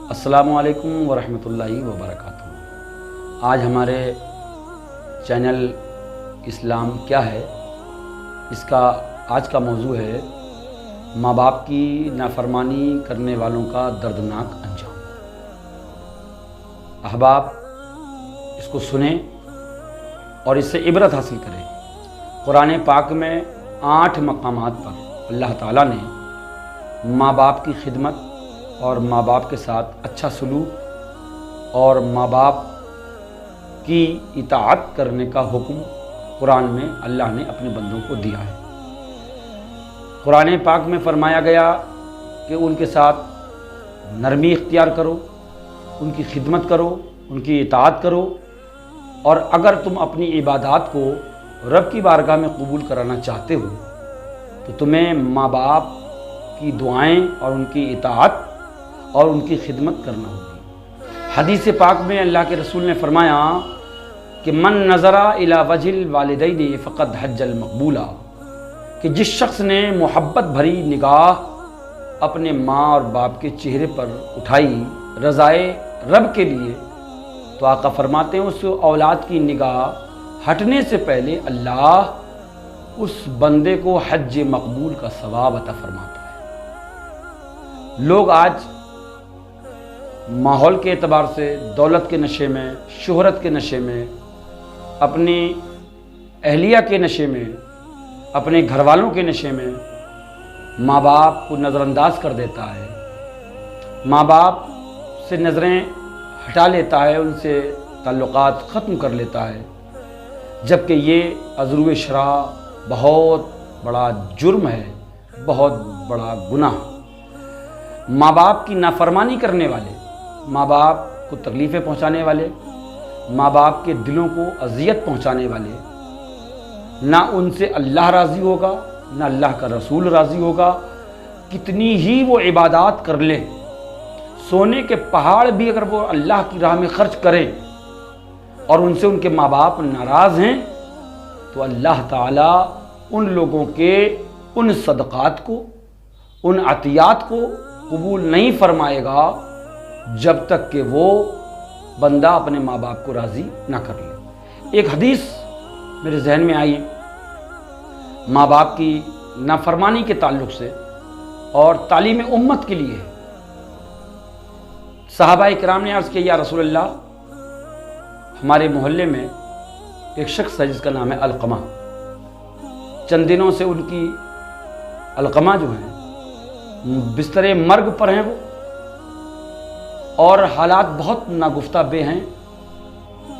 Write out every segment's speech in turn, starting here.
السلام علیکم ورحمۃ اللہ وبرکاتہ۔ آج ہمارے چینل اسلام کیا ہے، اس کا آج کا موضوع ہے ماں باپ کی نافرمانی کرنے والوں کا دردناک انجام۔ احباب اس کو سنیں اور اس سے عبرت حاصل کریں۔ قرآن پاک میں 8 مقامات پر اللہ تعالیٰ نے ماں باپ کی خدمت اور ماں باپ کے ساتھ اچھا سلوک اور ماں باپ کی اطاعت کرنے کا حکم قرآن میں اللہ نے اپنے بندوں کو دیا ہے۔ قرآن پاک میں فرمایا گیا کہ ان کے ساتھ نرمی اختیار کرو، ان کی خدمت کرو، ان کی اطاعت کرو، اور اگر تم اپنی عبادات کو رب کی بارگاہ میں قبول کرانا چاہتے ہو تو تمہیں ماں باپ کی دعائیں اور ان کی اطاعت اور ان کی خدمت کرنا ہوگی۔ حدیث پاک میں اللہ کے رسول نے فرمایا کہ من نظر الی وجہ الوالدین فقد حج المقبولہ، کہ جس شخص نے محبت بھری نگاہ اپنے ماں اور باپ کے چہرے پر اٹھائی رضائے رب کے لیے، تو آقا فرماتے ہیں اس اولاد کی نگاہ ہٹنے سے پہلے اللہ اس بندے کو حج مقبول کا ثواب عطا فرماتا ہے۔ لوگ آج ماحول کے اعتبار سے دولت کے نشے میں، شہرت کے نشے میں، اپنی اہلیہ کے نشے میں، اپنے گھر والوں کے نشے میں ماں باپ کو نظر انداز کر دیتا ہے، ماں باپ سے نظریں ہٹا لیتا ہے، ان سے تعلقات ختم کر لیتا ہے، جبکہ یہ عذرو شرع بہت بڑا جرم ہے، بہت بڑا گناہ۔ ماں باپ کی نافرمانی کرنے والے، ماں باپ کو تکلیفیں پہنچانے والے، ماں باپ کے دلوں کو اذیت پہنچانے والے، نہ ان سے اللہ راضی ہوگا نہ اللہ کا رسول راضی ہوگا، کتنی ہی وہ عبادات کر لے، سونے کے پہاڑ بھی اگر وہ اللہ کی راہ میں خرچ کریں اور ان سے ان کے ماں باپ ناراض ہیں تو اللہ تعالیٰ ان لوگوں کے ان صدقات کو، ان عطیات کو قبول نہیں فرمائے گا جب تک کہ وہ بندہ اپنے ماں باپ کو راضی نہ کر لے۔ ایک حدیث میرے ذہن میں آئی ماں باپ کی نافرمانی کے تعلق سے اور تعلیم امت کے لیے۔ صحابہ کرام نے عرض کیا یا رسول اللہ، ہمارے محلے میں ایک شخص ہے جس کا نام ہے علقمہ، چند دنوں سے ان کی علقمہ جو ہیں بستر مرگ پر ہیں وہ، اور حالات بہت ناگفتہ بے ہیں،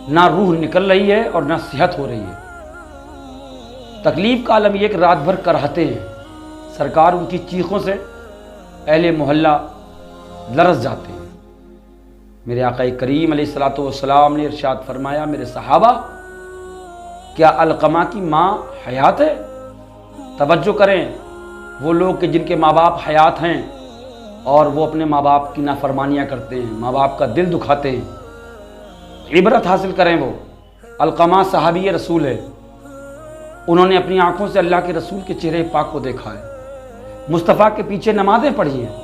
نہ روح نکل رہی ہے اور نہ صحت ہو رہی ہے۔ تکلیف کا عالم یہ کہ رات بھر کراہتے ہیں، سرکار ان کی چیخوں سے اہل محلہ لرز جاتے ہیں۔ میرے آقا کریم علیہ الصلوۃ والسلام نے ارشاد فرمایا میرے صحابہ، کیا علقمہ کی ماں حیات ہے؟ توجہ کریں، وہ لوگ کہ جن کے ماں باپ حیات ہیں اور وہ اپنے ماں باپ کی نافرمانیاں کرتے ہیں، ماں باپ کا دل دکھاتے ہیں، عبرت حاصل کریں۔ وہ علقمہ صحابی رسول ہے، انہوں نے اپنی آنکھوں سے اللہ کے رسول کے چہرے پاک کو دیکھا ہے، مصطفیٰ کے پیچھے نمازیں پڑھی ہیں،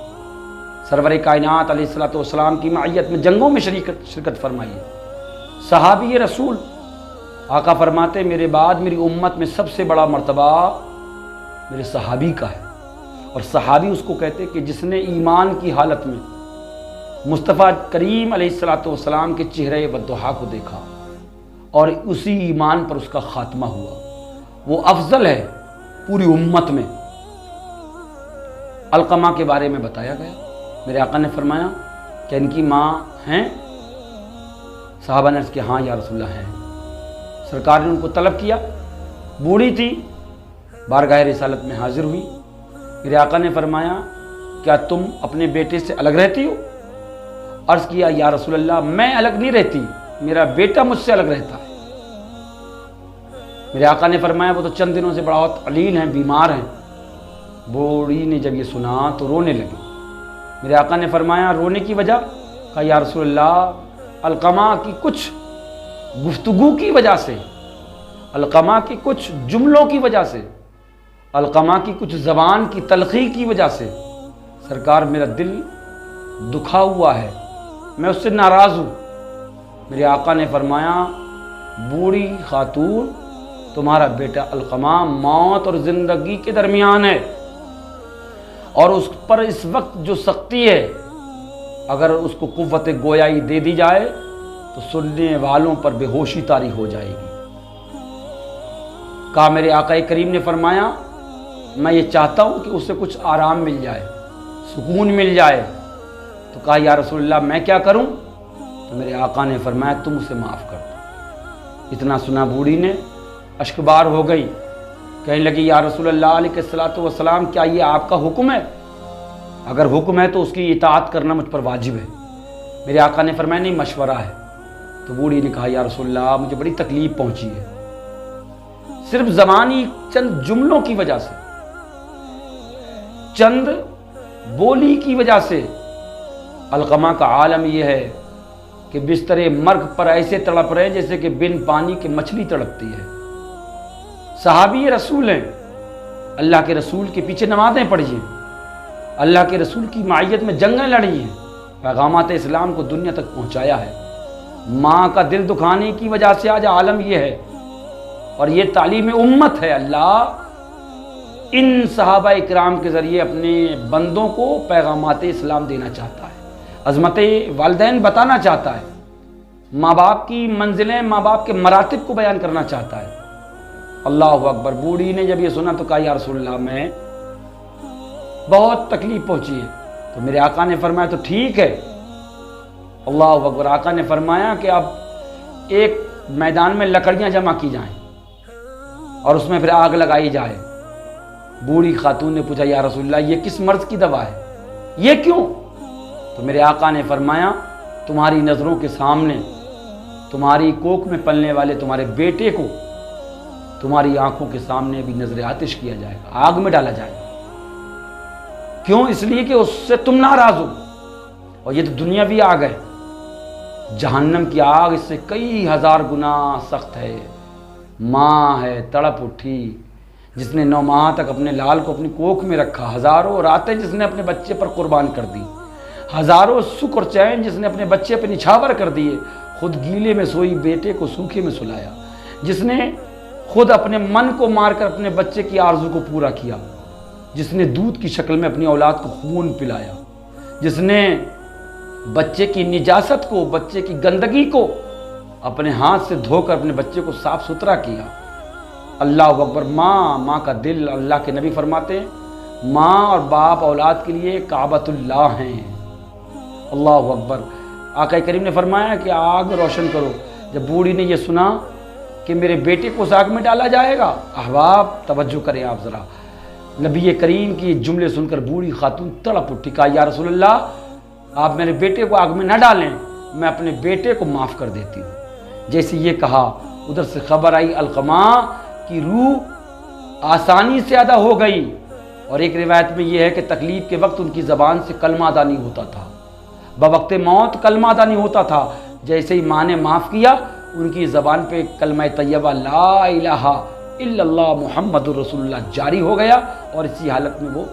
سرور کائنات علیہ الصلوۃ والسلام کی معیت میں جنگوں میں شرکت فرمائی ہے، صحابی رسول۔ آقا فرماتے میرے بعد میری امت میں سب سے بڑا مرتبہ میرے صحابی کا ہے، اور صحابی اس کو کہتے کہ جس نے ایمان کی حالت میں مصطفیٰ کریم علیہ الصلوۃ والسلام کے چہرے والضحیٰ کو دیکھا اور اسی ایمان پر اس کا خاتمہ ہوا، وہ افضل ہے پوری امت میں۔ علقمہ کے بارے میں بتایا گیا، میرے آقا نے فرمایا کہ ان کی ماں ہیں؟ صحابہ نے عرض کیا ہاں یا رسول اللہ ہیں۔ سرکار نے ان کو طلب کیا، بوڑھی تھی، بارگاہ رسالت میں حاضر ہوئی۔ میرے آقا نے فرمایا کیا تم اپنے بیٹے سے الگ رہتی ہو؟ عرض کیا یا رسول اللہ میں الگ نہیں رہتی، میرا بیٹا مجھ سے الگ رہتا ہے۔ میرے آقا نے فرمایا وہ تو چند دنوں سے بہت علیل ہیں، بیمار ہیں۔ بوڑھی نے جب یہ سنا تو رونے لگی۔ میرے آقا نے فرمایا رونے کی وجہ؟ کہا یا رسول اللہ علقمہ کی کچھ گفتگو کی وجہ سے، علقمہ کی کچھ جملوں کی وجہ سے، علقمہ کی کچھ زبان کی تلخی کی وجہ سے سرکار میرا دل دکھا ہوا ہے، میں اس سے ناراض ہوں۔ میرے آقا نے فرمایا بوڑھی خاتون تمہارا بیٹا علقمہ موت اور زندگی کے درمیان ہے، اور اس پر اس وقت جو سختی ہے، اگر اس کو قوت گویائی دے دی جائے تو سننے والوں پر بے ہوشی طاری ہو جائے گی۔ کہا میرے آقا کریم نے فرمایا میں یہ چاہتا ہوں کہ اسے کچھ آرام مل جائے، سکون مل جائے۔ تو کہا یا رسول اللہ میں کیا کروں؟ تو میرے آقا نے فرمایا تم اسے معاف کر دو۔ اتنا سنا بوڑھی نے اشکبار ہو گئی، کہنے لگی یا رسول اللہ علیہ الصلوۃ والسلام کیا یہ آپ کا حکم ہے؟ اگر حکم ہے تو اس کی اطاعت کرنا مجھ پر واجب ہے۔ میرے آقا نے فرمایا نہیں مشورہ ہے۔ تو بوڑھی نے کہا یا رسول اللہ مجھے بڑی تکلیف پہنچی ہے، صرف زبانی چند جملوں کی وجہ سے، چند بولی کی وجہ سے علقمہ کا عالم یہ ہے کہ بستر مرگ پر ایسے تڑپ رہے جیسے کہ بن پانی کے مچھلی تڑپتی ہے۔ صحابی رسول ہیں، اللہ کے رسول کے پیچھے نمازیں پڑھی ہیں، اللہ کے رسول کی معیت میں جنگیں لڑی ہیں، پیغامات اسلام کو دنیا تک پہنچایا ہے۔ ماں کا دل دکھانے کی وجہ سے آج عالم یہ ہے، اور یہ تعلیم امت ہے۔ اللہ ان صحابہ اکرام کے ذریعے اپنے بندوں کو پیغامات اسلام دینا چاہتا ہے، عظمت والدین بتانا چاہتا ہے، ماں باپ کی منزلیں، ماں باپ کے مراتب کو بیان کرنا چاہتا ہے۔ اللہ اکبر۔ بوڑھی نے جب یہ سنا تو کہا یا رسول اللہ میں بہت تکلیف پہنچی ہے۔ تو میرے آقا نے فرمایا تو ٹھیک ہے۔ اللہ اکبر۔ آقا نے فرمایا کہ اب ایک میدان میں لکڑیاں جمع کی جائیں اور اس میں پھر آگ لگائی جائے۔ بوڑھی خاتون نے پوچھا یا رسول اللہ یہ کس مرض کی دوا ہے، یہ کیوں؟ تو میرے آقا نے فرمایا تمہاری نظروں کے سامنے تمہاری کوکھ میں پلنے والے تمہارے بیٹے کو تمہاری آنکھوں کے سامنے بھی نظر آتش کیا جائے گا، آگ میں ڈالا جائے گا۔ کیوں؟ اس لیے کہ اس سے تم ناراض ہو، اور یہ تو دنیاوی آگ ہے، جہنم کی آگ اس سے کئی ہزار گنا سخت ہے۔ ماں ہے تڑپ اٹھی جس نے 9 ماہ تک اپنے لال کو اپنی کوکھ میں رکھا، ہزاروں راتیں جس نے اپنے بچے پر قربان کر دی، ہزاروں سکھ اور چین جس نے اپنے بچے پہ نچھاور کر دیے، خود گیلے میں سوئی بیٹے کو سوکھے میں سلایا، جس نے خود اپنے من کو مار کر اپنے بچے کی آرزو کو پورا کیا، جس نے دودھ کی شکل میں اپنی اولاد کو خون پلایا، جس نے بچے کی نجاست کو، بچے کی گندگی کو اپنے ہاتھ سے دھو کر اپنے بچے کو صاف ستھرا کیا۔ اللہ اکبر۔ ماں کا دل، اللہ کے نبی فرماتے ہیں ماں اور باپ اولاد کے لیے کعبۃ اللہ ہیں۔ اللہ اکبر۔ آقا کریم نے فرمایا کہ آگ روشن کرو۔ جب بوڑھی نے یہ سنا کہ میرے بیٹے کو اس آگ میں ڈالا جائے گا، احباب توجہ کریں آپ ذرا، نبی کریم کی جملے سن کر بوڑھی خاتون تڑپ اٹھی، کہا یا رسول اللہ آپ میرے بیٹے کو آگ میں نہ ڈالیں، میں اپنے بیٹے کو معاف کر دیتی ہوں۔ جیسے یہ کہا ادھر سے خبر آئی علقمہ کی روح آسانی سے ادا ہو گئی، اور ایک روایت میں یہ ہے کہ تکلیف کے وقت ان کی زبان سے کلمہ ادا نہیں ہوتا تھا، بوقت موت کلمہ ادا نہیں ہوتا تھا۔ جیسے ہی ماں نے معاف کیا ان کی زبان پہ کلمہ طیبہ لا الہ الا اللہ محمد الرسول اللہ جاری ہو گیا، اور اسی حالت میں وہ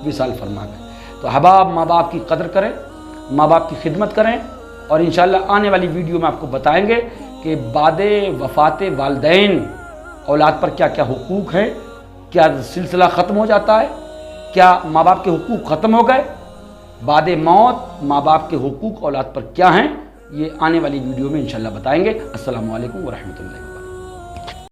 وصال فرما گئے۔ تو احباب ماں باپ کی قدر کریں، ماں باپ کی خدمت کریں، اور انشاءاللہ آنے والی ویڈیو میں آپ کو بتائیں گے کہ بعد وفات والدین اولاد پر کیا کیا حقوق ہیں، کیا سلسلہ ختم ہو جاتا ہے، کیا ماں باپ کے حقوق ختم ہو گئے، بعد موت ماں باپ کے حقوق اولاد پر کیا ہیں، یہ آنے والی ویڈیو میں انشاءاللہ بتائیں گے۔ السلام علیکم ورحمۃ اللہ۔